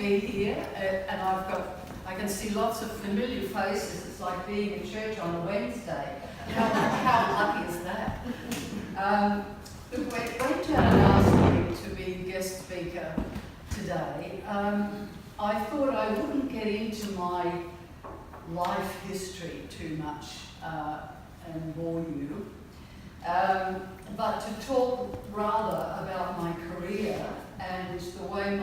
be here, and I can see lots of familiar faces. It's like being in church on a Wednesday. How lucky is that? When Jan asked me to be guest speaker today, I thought I wouldn't get into my life history too much and bore you, but to talk rather about my career and the way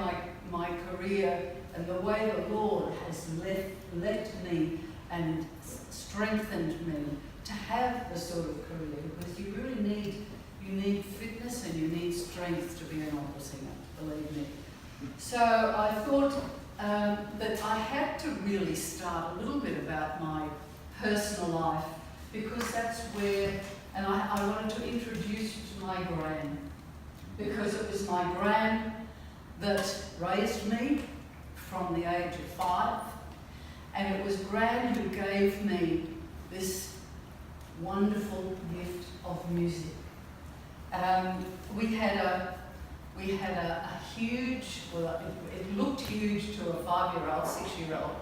my career and the way the Lord has led me and strengthened me to have the sort of career, because you really need fitness and you need strength to be an opera singer, believe me. So I thought that I had to really start a little bit about my personal life, because that's where, and I wanted to introduce you to my gran, because it was my gran that raised me from the age of 5, and it was Gran who gave me this wonderful gift of music. We had a huge, well, it looked huge to a 5-year-old, 6-year-old.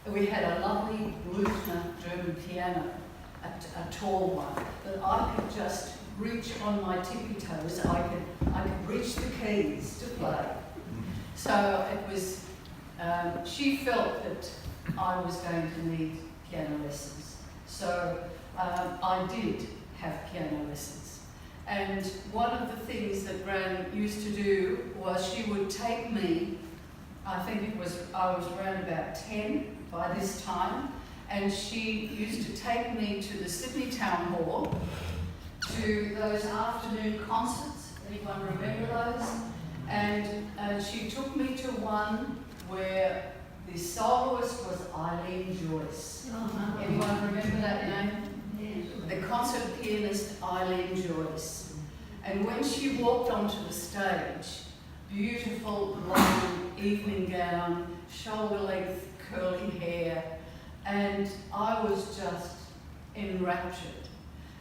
We had a lovely Blüthner German piano, a tall one, that I could just reach on my tippy toes. I could reach the keys to play. So it was, she felt that I was going to need piano lessons. So I did have piano lessons. And one of the things that Gran used to do was she would take me, I was around about 10 by this time, and she used to take me to the Sydney Town Hall to those afternoon concerts. Anyone remember those? And she took me to one where the soloist was Eileen Joyce. Anyone remember that name? The concert pianist Eileen Joyce. And when she walked onto the stage, beautiful long evening gown, shoulder-length curly hair, and I was just enraptured.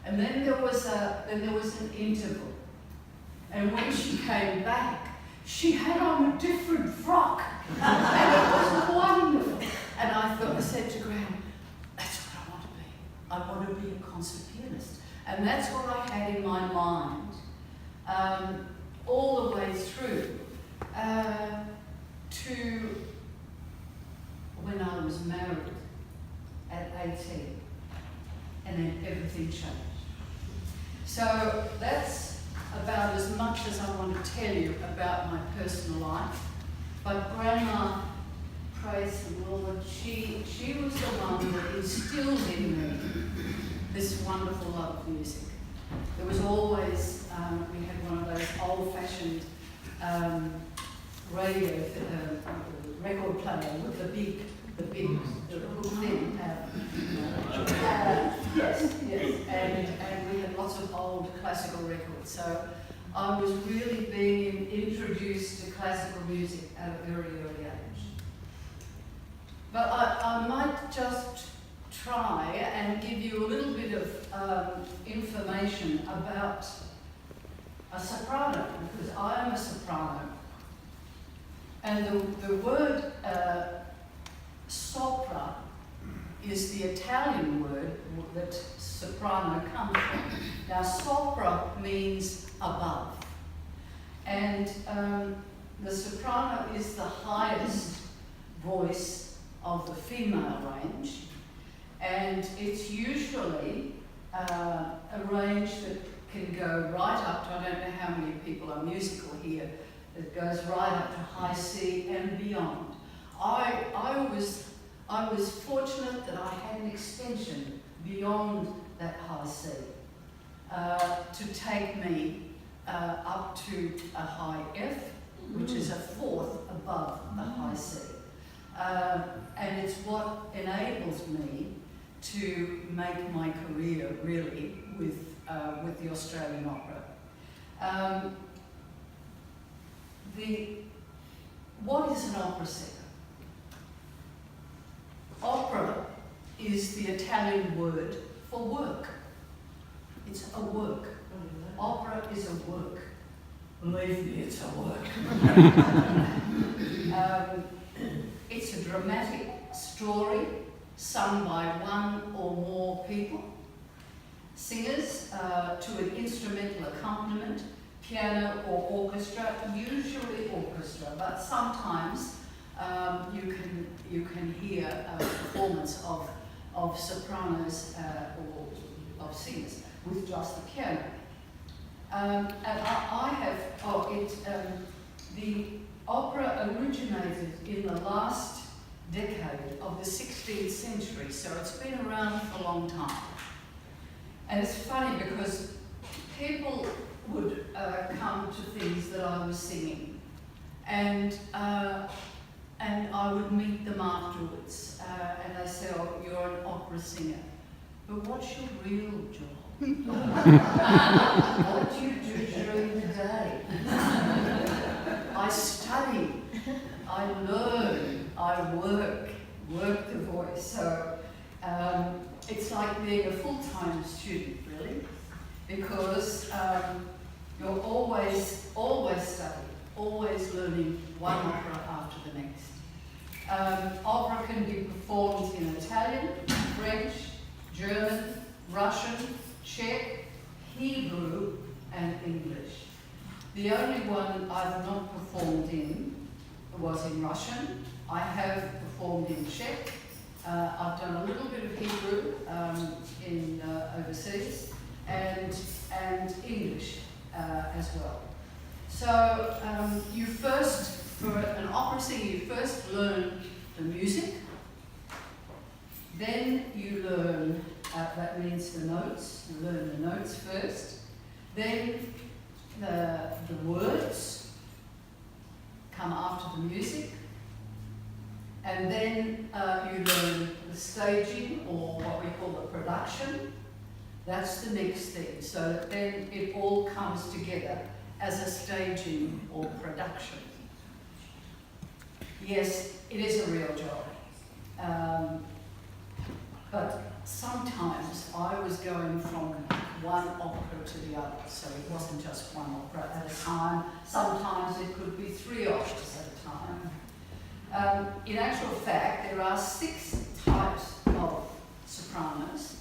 And then there was an interval. And when she came back, she had on a different frock, and it was wonderful. And I said to Graham, that's what I want to be. I want to be a concert pianist. And that's what I had in my mind all the way through to when I was married at 18. And then everything changed. So that's about as much as I want to tell you about my personal life. But Grandma, praise the Lord, she was the one that instilled in me this wonderful love of music. There was always, we had one of those old-fashioned radio, record player with the big hook thing. Yes, and we had lots of old classical records. So I was really being introduced to classical music at a very early age. But I might just try and give you a little bit of information about a soprano, because I am a soprano. And the word sopra is the Italian word that soprano comes from. Now, sopra means above. And the soprano is the highest voice of the female range. And it's usually a range that can go right up to, I don't know how many people are musical here, it goes right up to high C and beyond. I was fortunate that I had an extension beyond that high C to take me up to a high F, which is a fourth above the high C. And it's what enables me to make my career really with the Australian Opera. What is an opera singer? Opera is the Italian word for work. It's a work. Opera is a work. Believe me, it's a work. dramatic story sung by one or more people, singers to an instrumental accompaniment, piano or orchestra, usually orchestra, but sometimes you can hear a performance of sopranos or of singers with just the piano. And the opera originated in the last decade of the 16th century, so it's been around for a long time. And it's funny because people would come to things that I was singing, and I would meet them afterwards, and they say, "Oh, you're an opera singer, but what's your real job? What do you do during the day?" I study, I learn, I work the voice. So it's like being a full-time student, really, because you're always studying, always learning one opera after the next. Opera can be performed in Italian, French, German, Russian, Czech, Hebrew, and English. The only one I've not performed in was in Russian. I have performed in Czech. I've done a little bit of Hebrew in overseas, and English as well. So you first, for an opera singer, you first learn the music, then you learn, that means the notes, you learn the notes first, then the words come after the music, and then you learn the staging, or what we call the production. That's the next thing. So that then it all comes together as a staging or production. Yes, it is a real job. But sometimes I was going from one opera to the other, so it wasn't just one opera at a time. Sometimes it could be 3 operas at a time. In actual fact, there are 6 types of sopranos.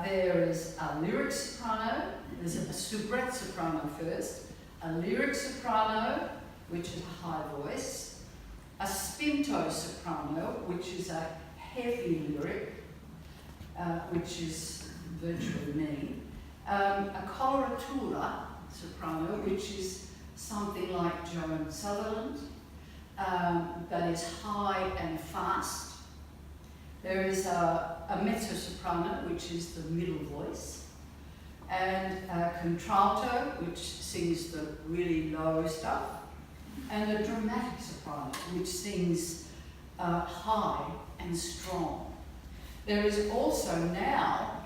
There is a lyric soprano, there's a soubrette soprano first, a lyric soprano, which is a high voice, a spinto soprano, which is a heavy lyric, which is virtually me, a coloratura soprano, which is something like Joan Sutherland, that is high and fast. There is a mezzo-soprano, which is the middle voice, and a contralto, which sings the really low stuff, and a dramatic soprano, which sings high and strong. There is also now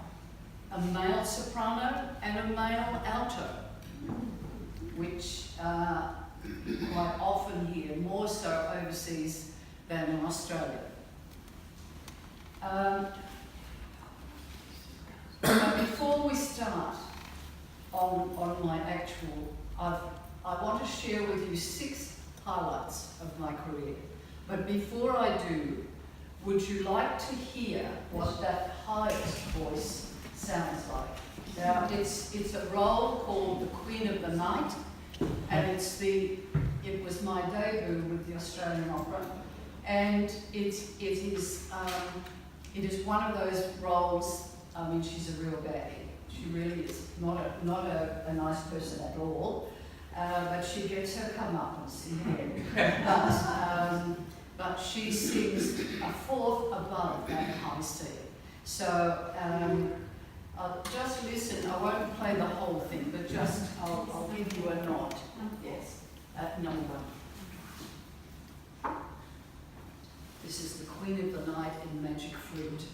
a male soprano and a male alto, which quite often here, more so overseas than in Australia. Before we start on my actual, I want to share with you 6 highlights of my career. But before I do, would you like to hear what that highest voice sounds like? Now, it's a role called the Queen of the Night, and it was my debut with the Australian Opera, and it is one of those roles. I mean, she's a real baddie. She really is not a nice person at all, but she gets her comeuppance in the end. But she sings a 4th above that high C. So just listen. I won't play the whole thing, but just I'll give you a nod. Yes, number 1. This is the Queen of the Night in Magic Flute.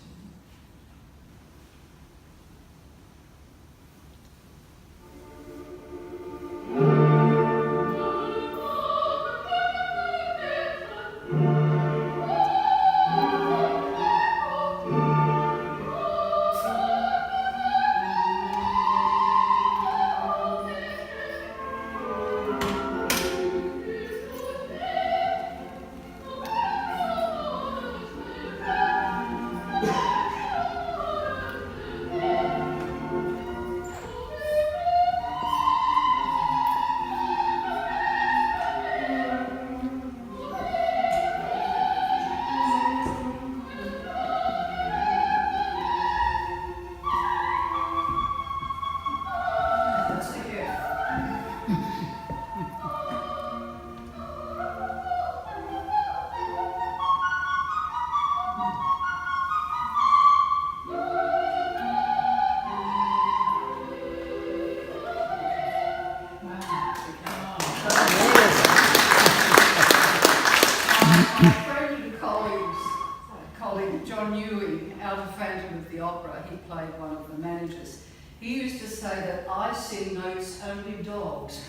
Opera, he played one of the managers. He used to say that I sing notes only dogs.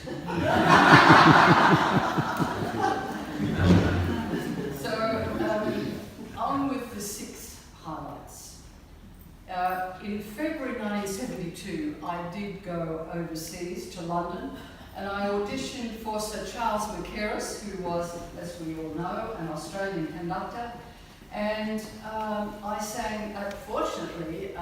So, on with the 6 highlights. In February 1972, I did go overseas to London, and I auditioned for Sir Charles Mackerras, who was, as we all know, an Australian conductor. And I sang, fortunately,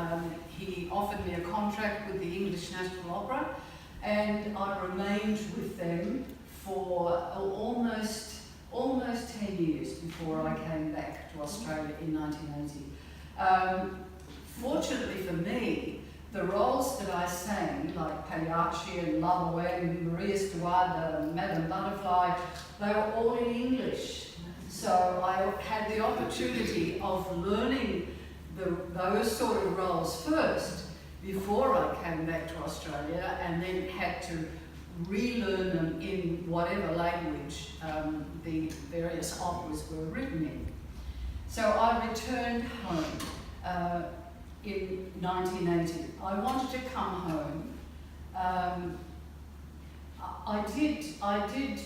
he offered me a contract with the English National Opera, and I remained with them for almost 10 years before I came back to Australia in 1980. Fortunately for me, the roles that I sang, like Pagliacci and La Boheme, Maria Stuarda and Madame Butterfly, they were all in English. So I had the opportunity of learning those sort of roles first before I came back to Australia, and then had to relearn them in whatever language the various operas were written in. So I returned home in 1980. I wanted to come home. I did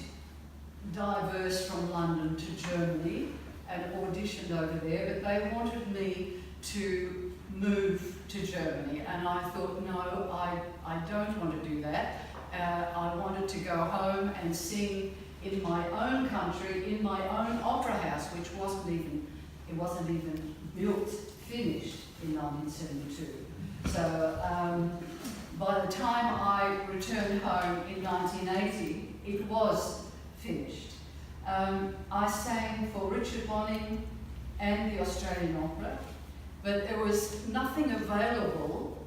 diverse from London to Germany and auditioned over there, but they wanted me to move to Germany, and I thought, no, I don't want to do that. I wanted to go home and sing in my own country, in my own opera house, which wasn't even built, finished in 1972. So by the time I returned home in 1980, it was finished. I sang for Richard Bonning and the Australian Opera, but there was nothing available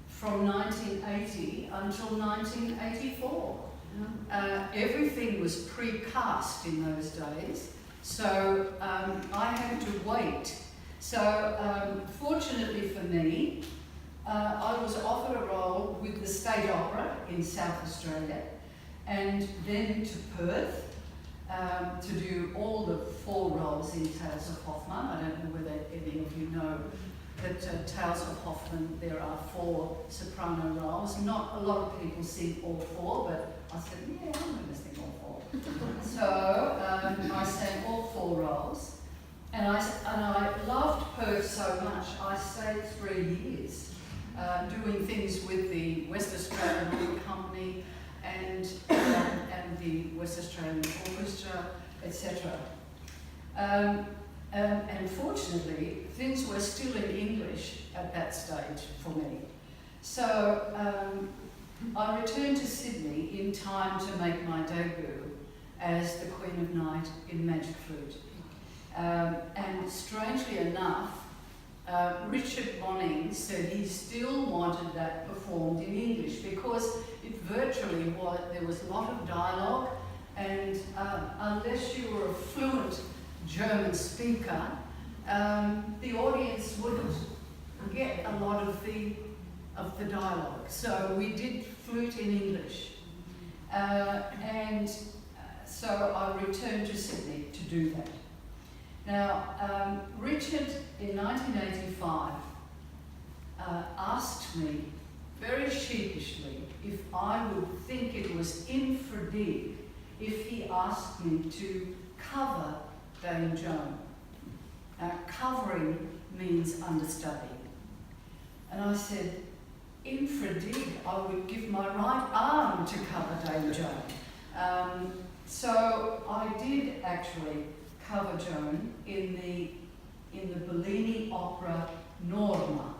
from 1980 until 1984. Everything was pre-cast in those days, so I had to wait. So fortunately for me, I was offered a role with the State Opera in South Australia, and then to Perth to do all the 4 roles in Tales of Hoffmann. I don't know whether any of you know that Tales of Hoffmann, there are 4 soprano roles. Not a lot of people sing all 4, but I said, yeah, I'm going to sing all 4. So I sang all 4 roles, and I loved Perth so much, I stayed 3 years doing things with the West Australian Opera Company and the West Australian Orchestra, etc. And fortunately, things were still in English at that stage for me. So I returned to Sydney in time to make my debut as the Queen of Night in Magic Flute. And strangely enough, Richard Bonning said he still wanted that performed in English because it virtually was, there was a lot of dialogue, and unless you were a fluent German speaker, the audience wouldn't get a lot of the dialogue. So we did flute in English. And so I returned to Sydney to do that. Now, Richard, in 1985, asked me very sheepishly if I would think it was infra-dig if he asked me to cover Dame Joan. Covering means understudy. And I said, infra-dig, I would give my right arm to cover Dame Joan. So I did actually cover Joan in the Bellini opera Norma.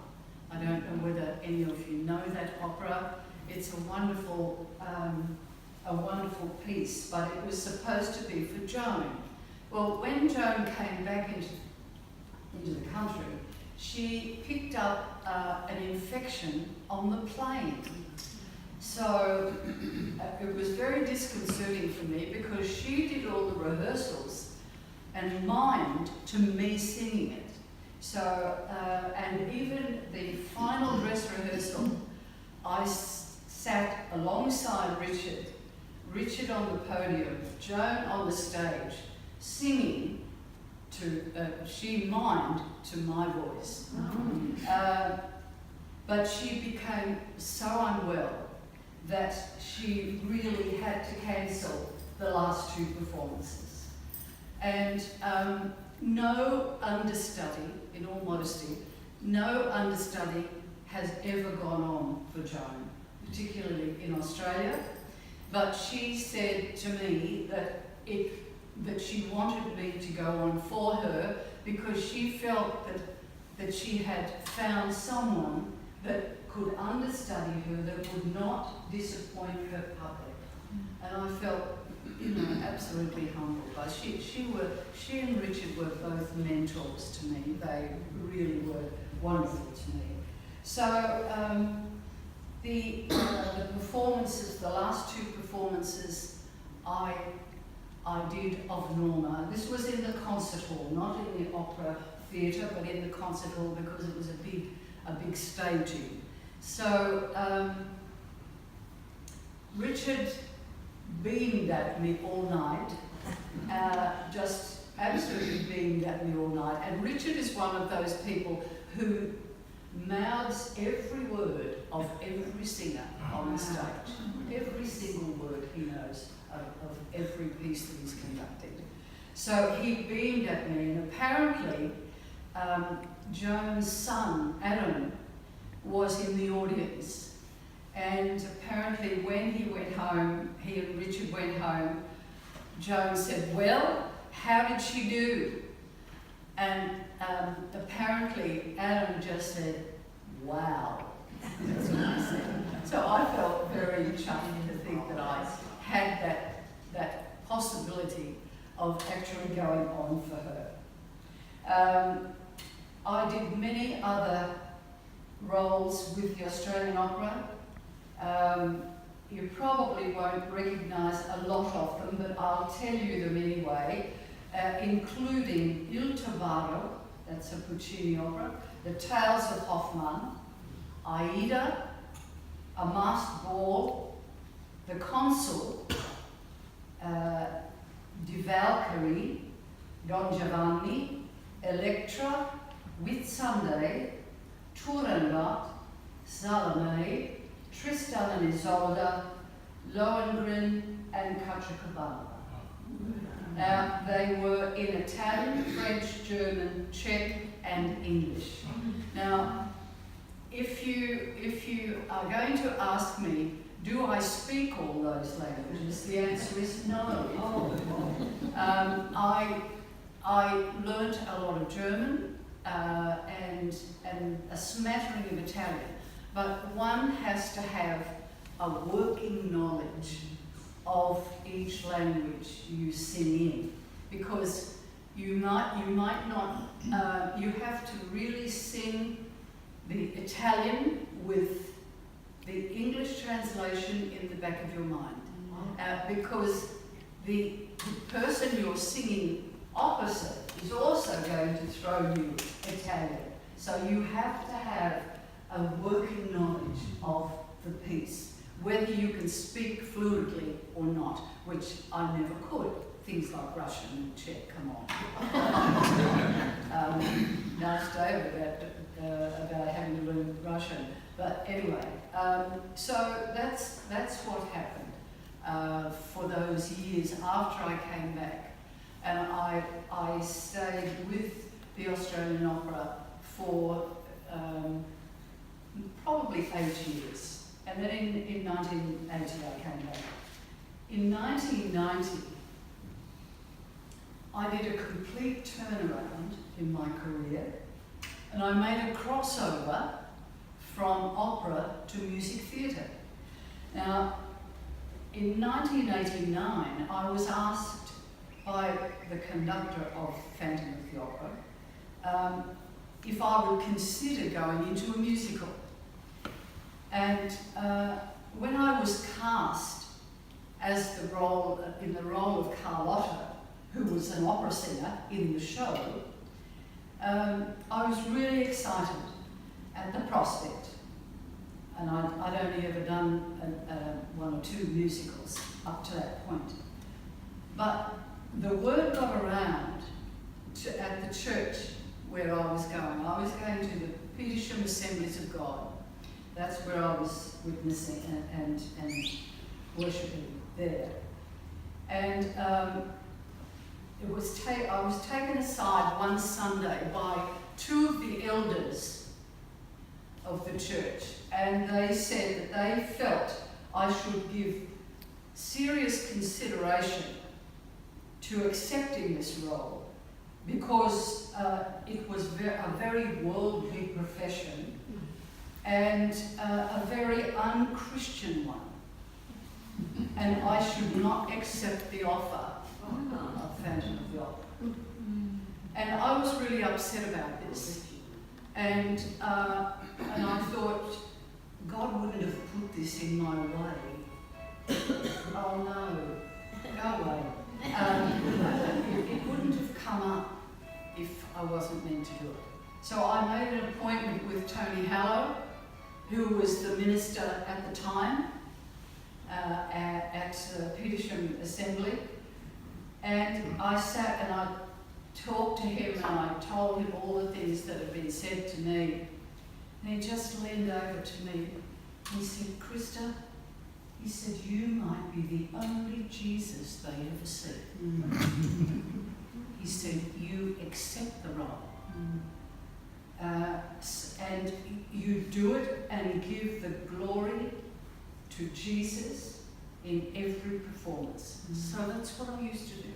I don't know whether any of you know that opera. It's a wonderful piece, but it was supposed to be for Joan. Well, when Joan came back into the country, she picked up an infection on the plane. So it was very disconcerting for me because she did all the rehearsals and mimed to me singing it. So, and even the final dress rehearsal, I sat alongside Richard on the podium, Joan on the stage, singing to, she mimed to my voice. but she became so unwell that she really had to cancel the last 2 performances. And no understudy, in all modesty, no understudy has ever gone on for Joan, particularly in Australia. But she said to me that she wanted me to go on for her because she felt that she had found someone that could understudy her, that would not disappoint her public. And I felt, absolutely humbled by she and Richard were both mentors to me. They really were wonderful to me. So the performances, the last 2 performances I did of Norma. This was in the concert hall, not in the opera theatre, but in the concert hall because it was a big staging. So Richard beamed at me all night, just absolutely beamed at me all night. And Richard is one of those people who mouths every word of every singer on the stage. Every single word he knows of every piece that he's conducted. So he beamed at me, and apparently Joan's son, Adam, was in the audience. And apparently when he went home, he and Richard went home, Joan said, "Well, how did she do?" And apparently Adam just said, "Wow." That's what he said. So I felt very chuffed to think that I had that possibility of actually going on for her. I did many other roles with the Australian Opera. You probably won't recognise a lot of them, but I'll tell you them anyway, including Il Trovaro, that's a Puccini opera, The Tales of Hoffmann, Aida, A Masked Ball, The Consul, Die Valkyrie, Don Giovanni, Electra, Whitsunday, Turandot, Salome, Tristan and Isolde, Lohengrin, and Copacabana. Now, they were in Italian, French, German, Czech, and English. Now, if you are going to ask me, do I speak all those languages? The answer is no. I learnt a lot of German and a smattering of Italian, but one has to have a working knowledge of each language you sing in, because you might not, you have to really sing the Italian with the English translation in the back of your mind, because the person you're singing opposite is also going to throw you Italian. So you have to have a working knowledge of the piece, whether you can speak fluently or not, which I never could. Things like Russian and Czech, come on. Nice day about having to learn Russian. But anyway, so that's what happened for those years after I came back. And I stayed with the Australian Opera for probably 8 years. And then in 1980 I came back. In 1990, I did a complete turnaround in my career, and I made a crossover from opera to music theatre. Now, in 1989, I was asked by the conductor of Phantom of the Opera if I would consider going into a musical. And when I was cast as in the role of Carlotta, who was an opera singer in the show, I was really excited at the prospect. And I'd only ever done 1 or 2 musicals up to that point. But the word got around at the church where I was going. I was going to the Petersham Assemblies of God, where I was witnessing and worshipping there. And I was taken aside one Sunday by two of the elders of the church, and they said that they felt I should give serious consideration to accepting this role because it was a very worldly profession and a very unchristian one. And I should not accept the offer of Phantom of the Opera. And I was really upset about this. And I thought, God wouldn't have put this in my way. Oh no, go away. It wouldn't have come up if I wasn't meant to do it. So I made an appointment with Tony Hallow, who was the minister at the time at Petersham Assembly. And I sat and I talked to him and I told him all the things that had been said to me. And he just leaned over to me and he said, Christa, he said, you might be the only Jesus they ever see. He said, you accept the role. And you do it and give the glory to Jesus in every performance. So that's what I used to do.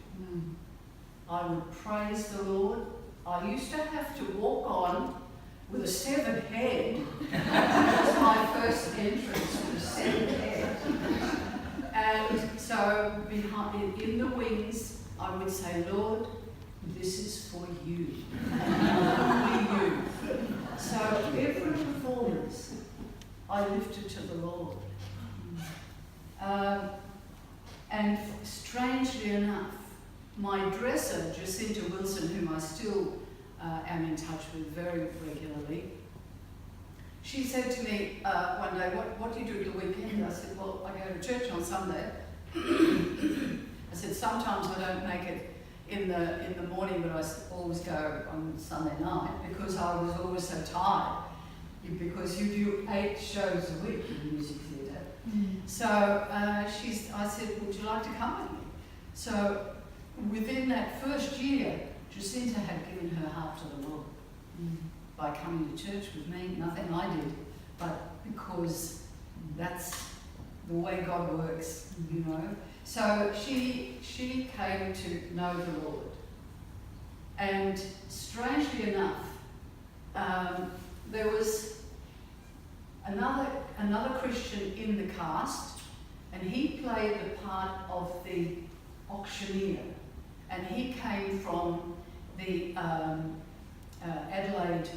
I would praise the Lord. I used to have to walk on with a severed head. That was my first entrance with a severed head. And so in the wings, I would say, Lord, this is for you. Only you. So every performance, I lifted to the Lord. And strangely enough, my dresser, Jacinta Wilson, whom I still am in touch with very regularly, she said to me one day, what do you do at the weekend? I said, well, I go to church on Sunday. I said, sometimes I don't make it in the morning, but I always go on Sunday night because I was always so tired. Because you do 8 shows a week in the music theatre. So I said, would you like to come with me? So within that first year, Jacinta had given her heart to the Lord by coming to church with me. Nothing I did, but because that's the way God works, you know. So she came to know the Lord. And strangely enough, there was another Christian in the cast, and he played the part of the auctioneer. And he came from the Adelaide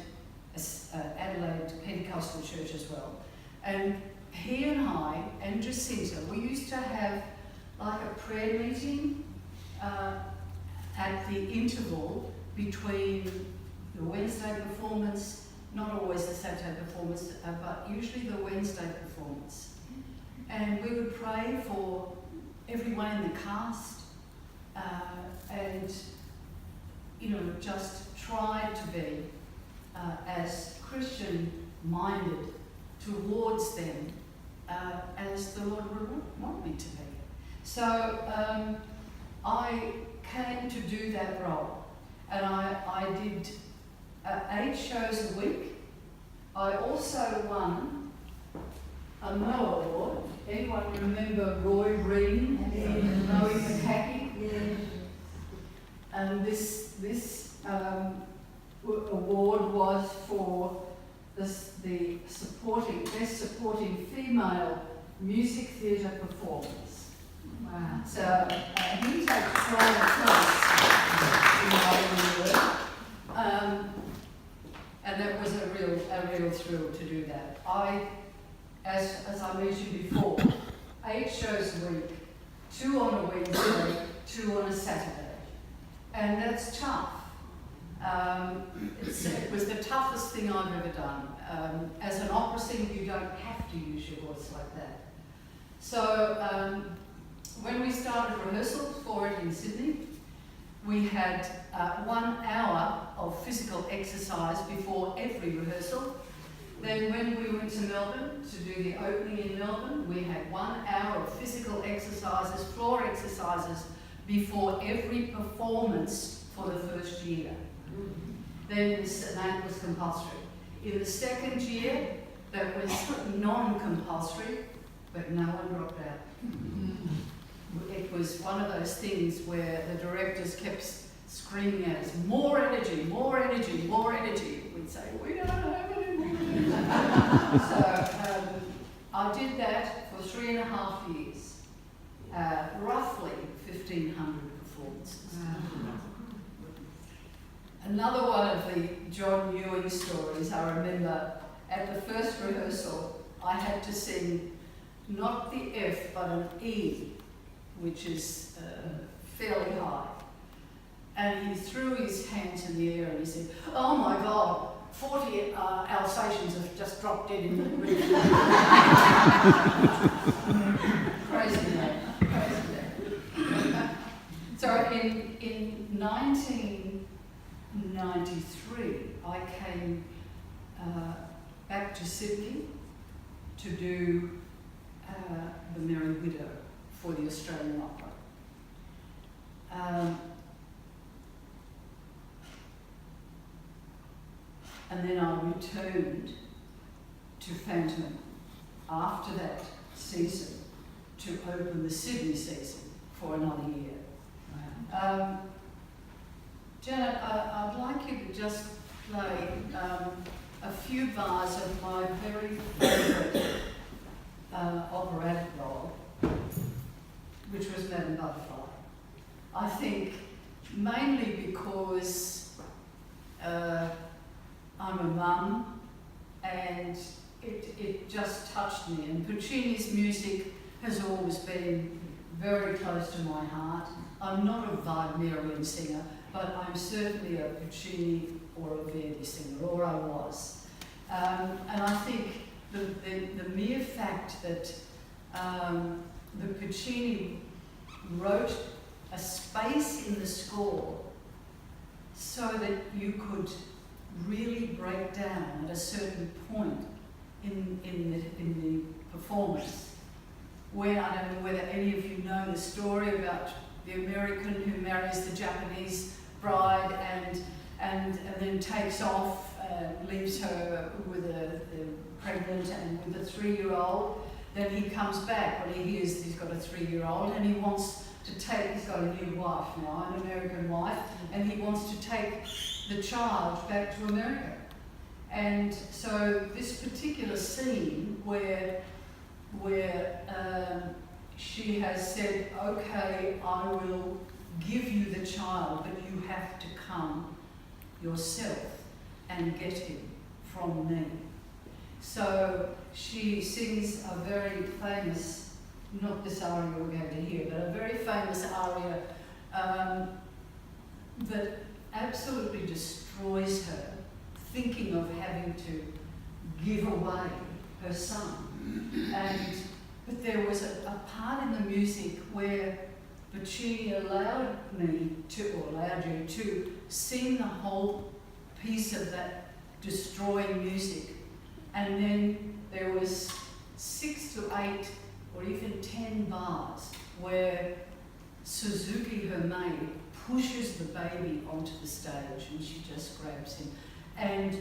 Pentecostal Church as well. And he and I and Jacinta, we used to have like a prayer meeting at the interval between the Wednesday performance, not always the Saturday performance, but usually the Wednesday performance. And we would pray for everyone in the cast and, you know, just try to be as Christian-minded towards them as the Lord would want me to be. So I came to do that role, and I did 8 shows a week. I also won a Noah Award. Anyone remember Roy Green in Noe Makaki? Yeah. And this award was for the best supporting female music theatre performance. Wow. So he takes pride in place. And that was a real thrill to do that. As I mentioned before, 8 shows a week, 2 on a Wednesday, 2 on a Saturday. And that's tough. It was the toughest thing I've ever done. As an opera singer, you don't have to use your voice like that. So when we started rehearsals for it in Sydney, we had 1 hour of physical exercise before every rehearsal. Then when we went to Melbourne to do the opening in Melbourne, we had 1 hour of physical exercises, floor exercises, before every performance for the first year. Then and that was compulsory. In the second year, that was non-compulsory, but no one dropped out. It was one of those things where the directors kept screaming at us, more energy, more energy, more energy. We'd say, we don't have any more energy. So I did that for 3.5 years, roughly 1,500 performances. Another one of the John Ewing stories, I remember at the first rehearsal, I had to sing not the F, but an E, which is fairly high. And he threw his hands in the air and he said, oh my God, 40 Alsatians have just dropped dead in the river. Crazy man, crazy man. So in 1993, I came back to Sydney to do The Merry Widow for the Australian Opera. And then I returned to Phantom after that season to open the Sydney season for another year. Wow. Janet, I'd like you to just play a few bars of my very favourite operatic role, which was Madame Butterfly. I think mainly because I'm a mum and it just touched me, and Puccini's music has always been very close to my heart. I'm not a Wagnerian singer, but I'm certainly a Puccini or a Verdi singer, or I was. And I think the mere fact that the Puccini wrote a space in the score so that you could really break down at a certain point in the performance. When, I don't know whether any of you know the story about the American who marries the Japanese bride and then takes off, leaves her with the pregnant and with a 3-year-old. Then he comes back when he hears he's got a 3-year-old, and he wants to take, he's got a new wife now, an American wife, and he wants to take the child back to America. And so this particular scene where she has said, okay, I will give you the child, but you have to come yourself and get him from me. So she sings a very famous, not this aria we're going to hear, but a very famous aria that absolutely destroys her, thinking of having to give away her son. But there was a part in the music where Puccini allowed me to, or allowed you to, sing the whole piece of that destroying music. And then there was 6 to 8 or even 10 bars where Suzuki, her maid, pushes the baby onto the stage and she just grabs him. And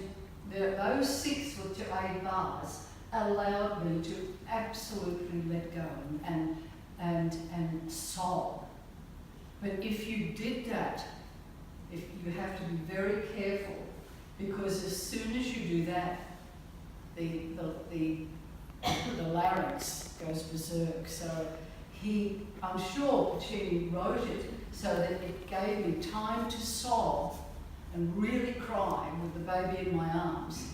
those 6 to 8 bars allowed me to absolutely let go and sob. But if you did that, if you have to be very careful, because as soon as you do that, the larynx goes berserk. So I'm sure Puccini wrote it so that it gave me time to sob and really cry with the baby in my arms,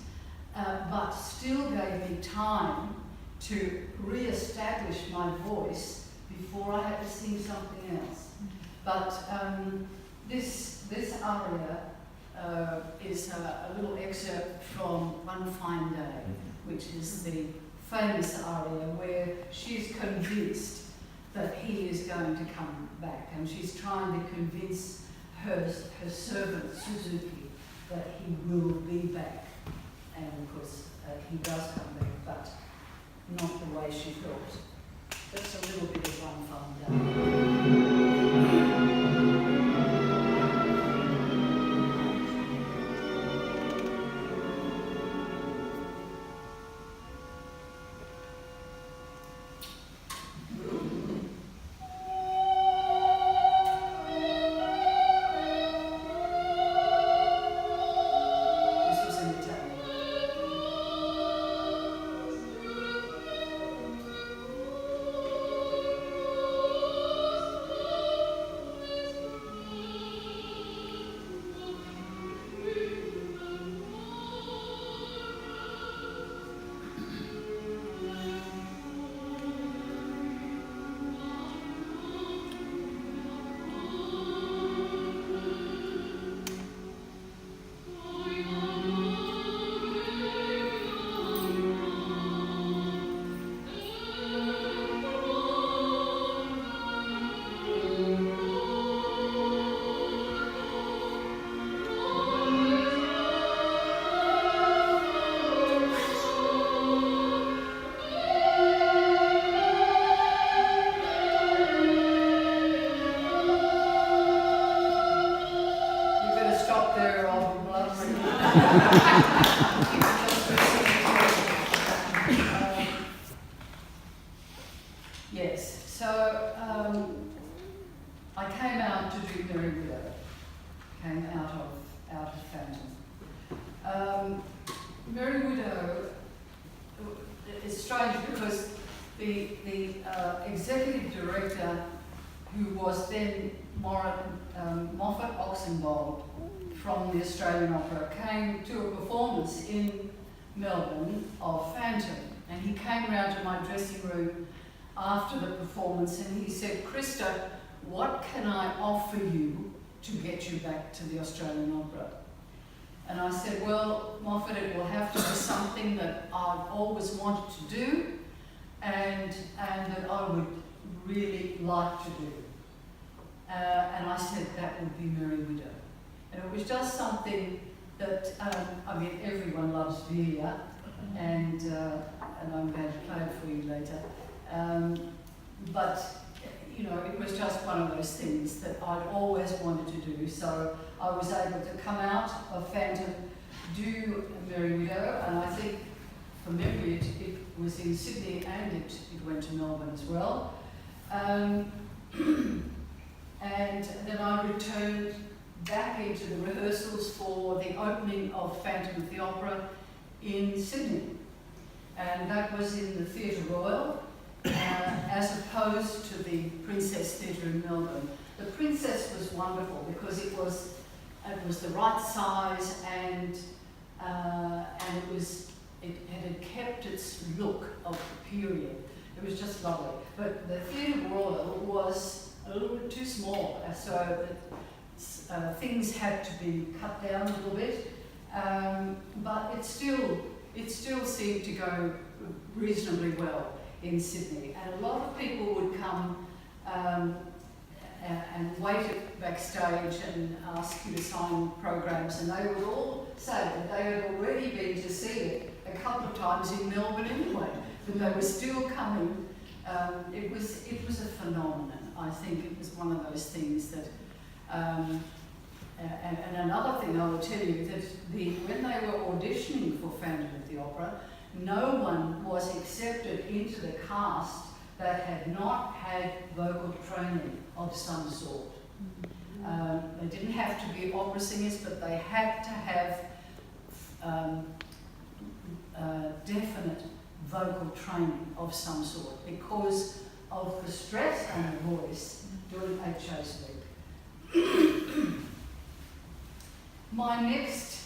but still gave me time to re-establish my voice before I had to sing something else. But this aria is a little excerpt from One Fine Day, which is the famous aria where she's convinced that he is going to come back, and she's trying to convince her servant Suzuki that he will be back. And of course, he does come back, but not the way she thought. Just a little bit of One Fine Day. Yes, so I came out to do Merry Widow, came out of Phantom. Merry Widow is strange because the executive director, who was then Moffat Oxenbould from the Australian Opera, came to a performance in Melbourne of Phantom, and he came round to my dressing room after the performance and he said, "Christa, what can I offer you to get you back to the Australian Opera?" And I said, "Well, Moffat, it will have to be something that I've always wanted to do and that I would really like to do." And I said, "That would be Merry Widow." And it was just something that, I mean, everyone loves Velia, and I'm going to play it for you later. But, you know, it was just one of those things that I'd always wanted to do. So I was able to come out of Phantom, do Merry Widow, and I think, from memory, it was in Sydney and it went to Melbourne as well. And then I returned back into the rehearsals for the opening of Phantom of the Opera in Sydney. And that was in the Theatre Royal, as opposed to the Princess Theatre in Melbourne. The Princess was wonderful because it was the right size and it had kept its look of the period. It was just lovely. But the Theatre Royal was a little bit too small, so that things had to be cut down a little bit. But it still seemed to go reasonably well in Sydney, and a lot of people would come and wait backstage and ask you to sign programs, and they would all say that they had already been to see it a couple of times in Melbourne anyway, but they were still coming. It was a phenomenon. I think it was one of those things that. And another thing I will tell you, that when they were auditioning for Phantom of the Opera, no one was accepted into the cast that had not had vocal training of some sort. They didn't have to be opera singers, but they had to have definite vocal training of some sort because of the stress on the voice during HO's week. My next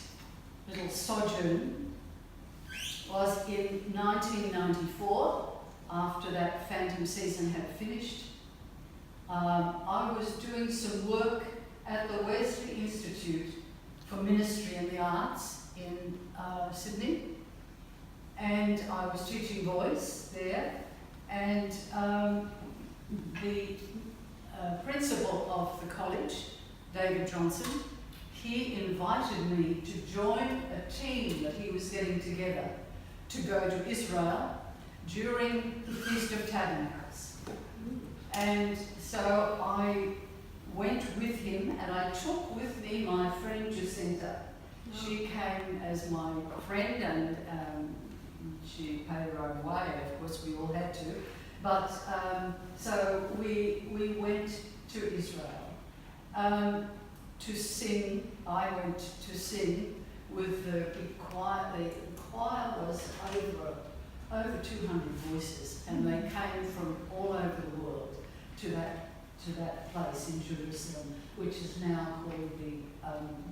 little sojourn was in 1994, after that Phantom season had finished. I was doing some work at the Wesley Institute for Ministry and the Arts in Sydney, and I was teaching voice there, and the principal of the college, David Johnson, he invited me to join a team that he was getting together to go to Israel during the Feast of Tabernacles. And so I went with him, and I took with me my friend Jacinta. She came as my friend, and she paid her own way. Of course, we all had to. But so we went to Israel to sing. I went to sing with the big choir. The choir was over 200 voices, and they came from all over the world to that place in Jerusalem, which is now called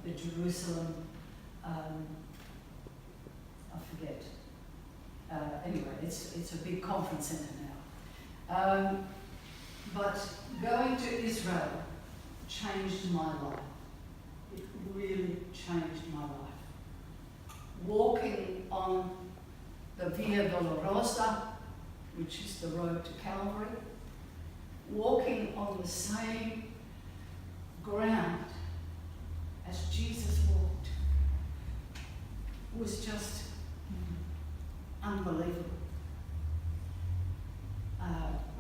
the Jerusalem. I forget. Anyway, it's a big conference centre now. But going to Israel changed my life. It really changed my life. Walking on the Via Dolorosa, which is the road to Calvary, walking on the same ground as Jesus walked was just unbelievable.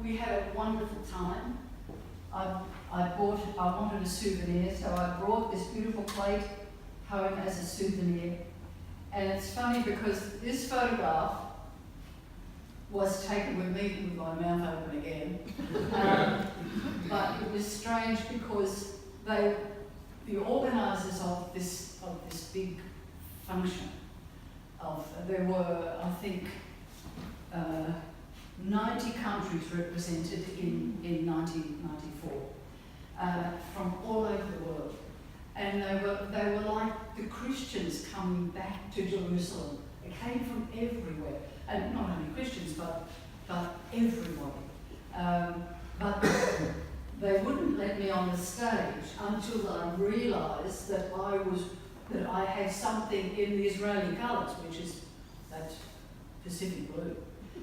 We had a wonderful time. I wanted a souvenir, so I brought this beautiful plate home as a souvenir. And it's funny because this photograph was taken with me with my mouth open again. But it was strange because the organisers of this big function, there were, I think, 90 countries represented in 1994 from all over the world, and they were like the Christians coming back to Jerusalem. They came from everywhere, and not only Christians but everybody. But they wouldn't let me on the stage until I realised that I had something in the Israeli colours, which is that Pacific blue.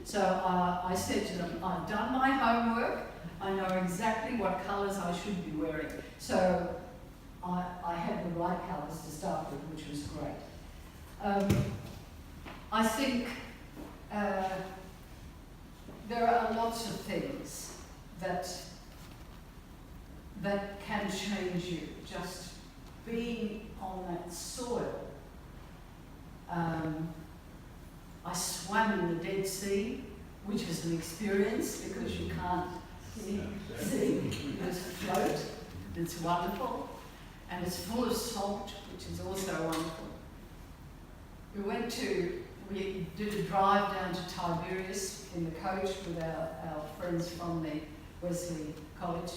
So I said to them, I've done my homework, I know exactly what colours I should be wearing. So I had the right colours to start with, which was great. I think there are lots of things that can change you, just being on that soil. I swam in the Dead Sea, which is an experience because you can't see, you just float. It's wonderful, and it's full of salt, which is also wonderful. We did a drive down to Tiberias in the coach with our friends from the Wesley College,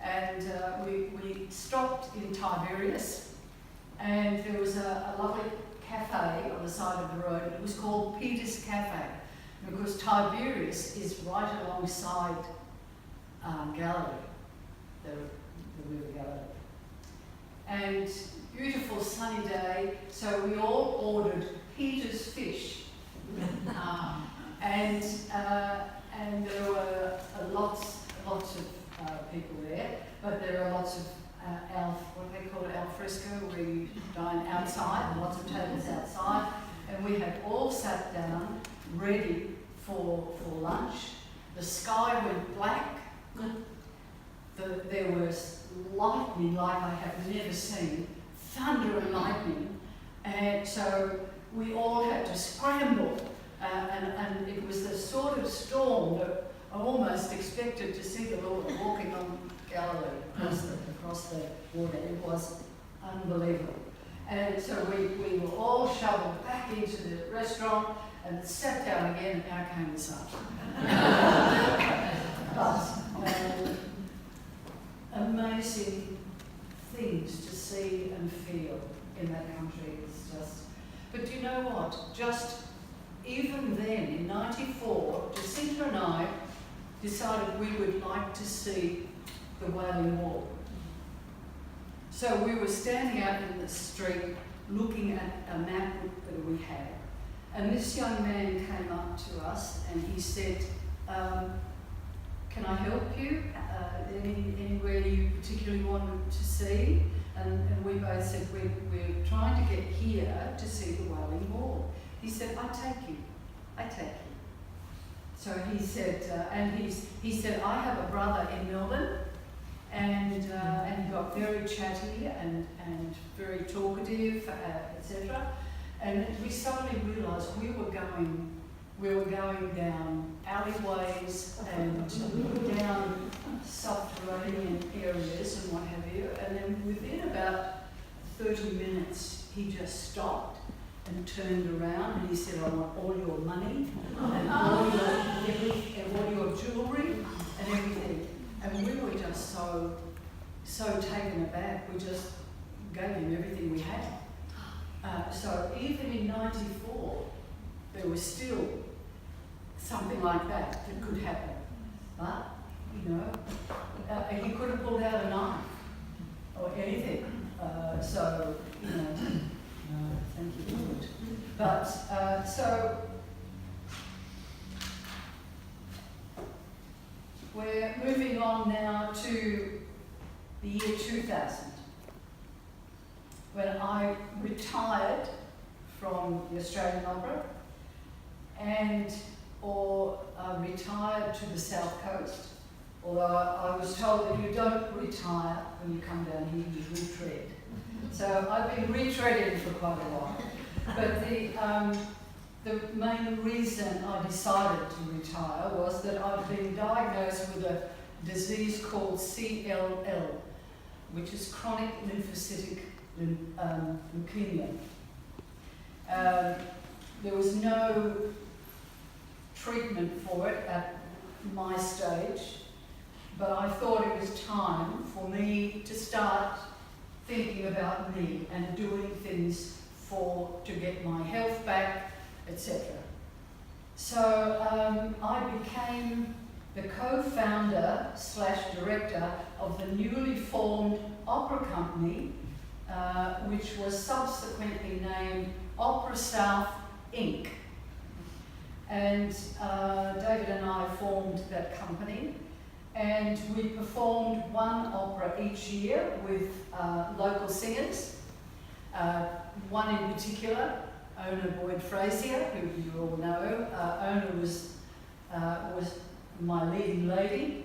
and we stopped in Tiberias, and there was a lovely cafe on the side of the road. It was called Peter's Cafe because Tiberias is right alongside Galilee, the river Galilee. And beautiful sunny day, so we all ordered Peter's fish. And there were lots of people there, but there are lots of what they call it, al fresco, where you dine outside, lots of tables outside, and we had all sat down, ready for lunch. The sky went black. There was lightning like I have never seen, thunder and lightning, and so we all had to scramble, and it was the sort of storm that I almost expected to see the Lord walking on Galilee across the water. It was unbelievable. And so we were all shoveled back into the restaurant and sat down again, and out came the sun. But amazing things to see and feel in that country. It's just, but you know what? Just even then, in '94, Jacinta and I decided we would like to see the Wailing Wall. So we were standing out in the street looking at a map that we had, and this young man came up to us and he said, can I help you? Anywhere you particularly wanted to see? And we both said, we're trying to get here to see the Wailing Wall. He said, I'll take you. I take you. So he said, he said, I have a brother in Melbourne, and he got very chatty and very talkative, etc. And we suddenly realised we were going down alleyways and down subterranean areas and what have you. And then within about 30 minutes, he just stopped and turned around and he said, I want all your money and all your jewellery and everything. And we were just so taken aback. We just gave him everything we had. So even in '94, there was still something like that could happen. But, you know, he could have pulled out a knife or anything. So, you know, thank you, Lord. But, so, we're moving on now to the year 2000, when I retired from the Australian Opera or retired to the South Coast, although I was told that you don't retire when you come down here, you retread. So I've been retreading for quite a while. But the main reason I decided to retire was that I've been diagnosed with a disease called CLL, which is chronic lymphocytic leukemia. There was no treatment for it at my stage, but I thought it was time for me to start thinking about me and doing things to get my health back, etc. So I became the co-founder / director of the newly formed opera company, which was subsequently named Opera South Inc. And David and I formed that company, and we performed one opera each year with local singers. One in particular, Ona Boyd-Frazier, who you all know. Ona was my leading lady,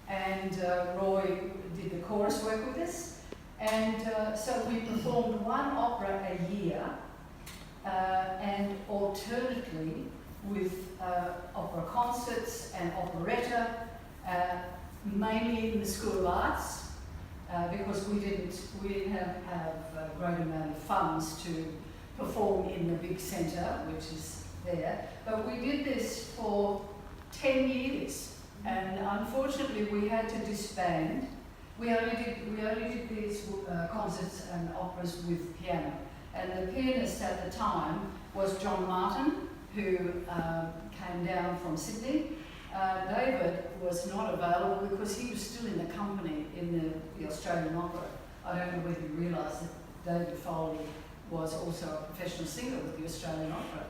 and Roy did the chorus work with us. And so we performed one opera a year, and alternately with opera concerts and operetta, mainly in the School of Arts, because we didn't have a great amount of funds to perform in the big centre, which is there. But we did this for 10 years, and unfortunately we had to disband. We only did these concerts and operas with piano, and the pianist at the time was John Martin, who came down from Sydney. David was not available because he was still in the company in the Australian Opera. I don't know whether you realise that David Foley was also a professional singer with the Australian Opera.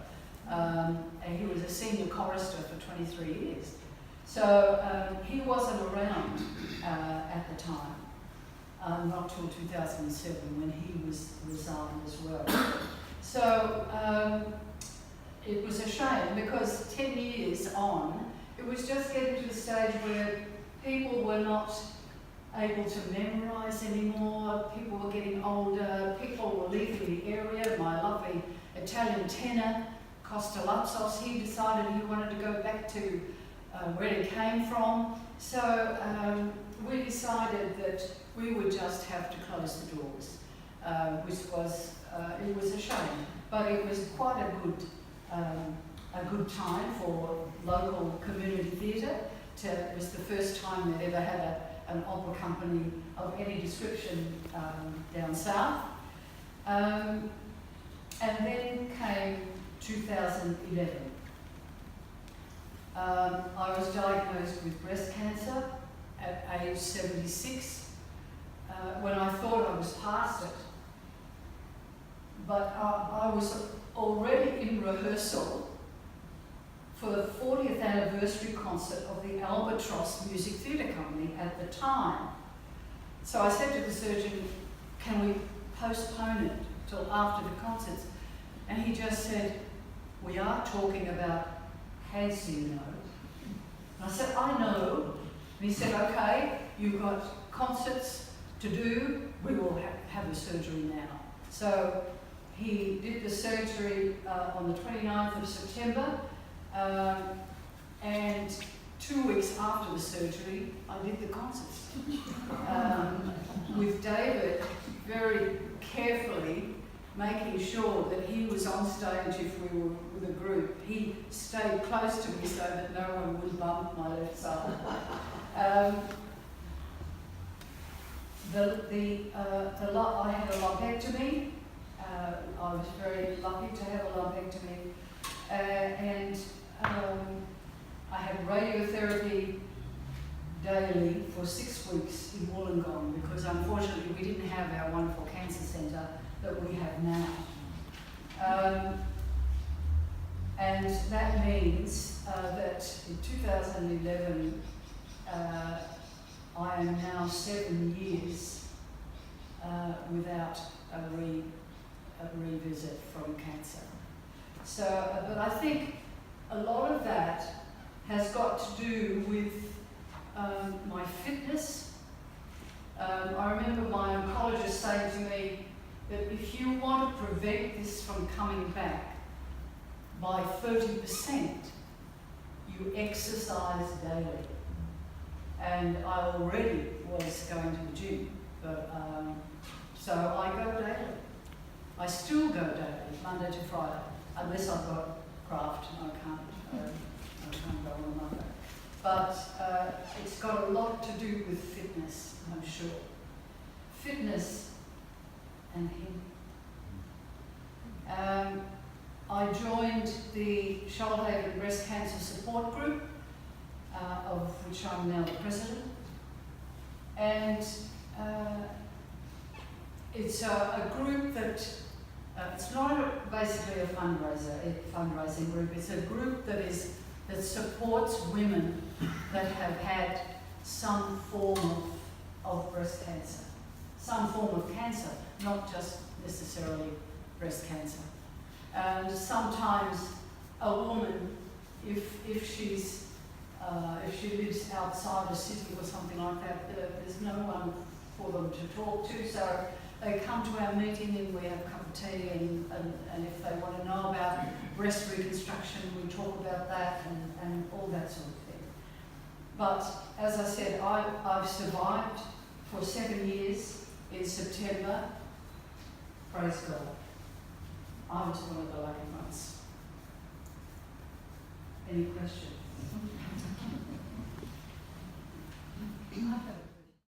And he was a senior chorister for 23 years. So he wasn't around at the time, not till 2007 when he was resigned as well. So it was a shame because 10 years on, it was just getting to the stage where people were not able to memorise anymore, people were getting older, people were leaving the area. My lovely Italian tenor, Costa, he decided he wanted to go back to where he came from. So we decided that we would just have to close the doors, which was, it was a shame, but it was quite a good time for local community theatre. It was the first time they'd ever had an opera company of any description down south. And then came 2011. I was diagnosed with breast cancer at age 76 when I thought I was past it. But I was already in rehearsal for the 40th anniversary concert of the Albatross Music Theatre Company at the time. So I said to the surgeon, can we postpone it till after the concerts? And he just said, we are talking about cancer, you know. And I said, I know. And he said, okay, you've got concerts to do, we will have the surgery now. So he did the surgery on the 29th of September, and 2 weeks after the surgery, I did the concerts. With David very carefully making sure that he was on stage if we were with a group. He stayed close to me so that no one would bump my left side. I had a lumpectomy. I was very lucky to have a lumpectomy, and I had radiotherapy daily for 6 weeks in Wollongong because unfortunately we didn't have our wonderful cancer centre that we have now. And that means that in 2011 I am now 7 years without a revisit from cancer. So, but I think a lot of that has got to do with my fitness. I remember my oncologist saying to me that if you want to prevent this from coming back by 30%, you exercise daily. And I already was going to the gym, but so I go daily. I still go daily, Monday to Friday, unless I've got craft and I can't go on a Monday. But it's got a lot to do with fitness, I'm sure. Fitness and him. I joined the Shoalhaven Breast Cancer Support Group, of which I'm now the president. And it's a group that, it's not basically a fundraising group, it's a group that supports women that have had some form of breast cancer. Some form of cancer, not just necessarily breast cancer. And sometimes a woman, if she lives outside a city or something like that, there's no one for them to talk to, so they come to our meeting and we have a cup of tea, and if they want to know about breast reconstruction, we talk about that and all that sort of thing. But as I said, I've survived for 7 years in September. Praise God. I was one of the lucky ones. Any questions?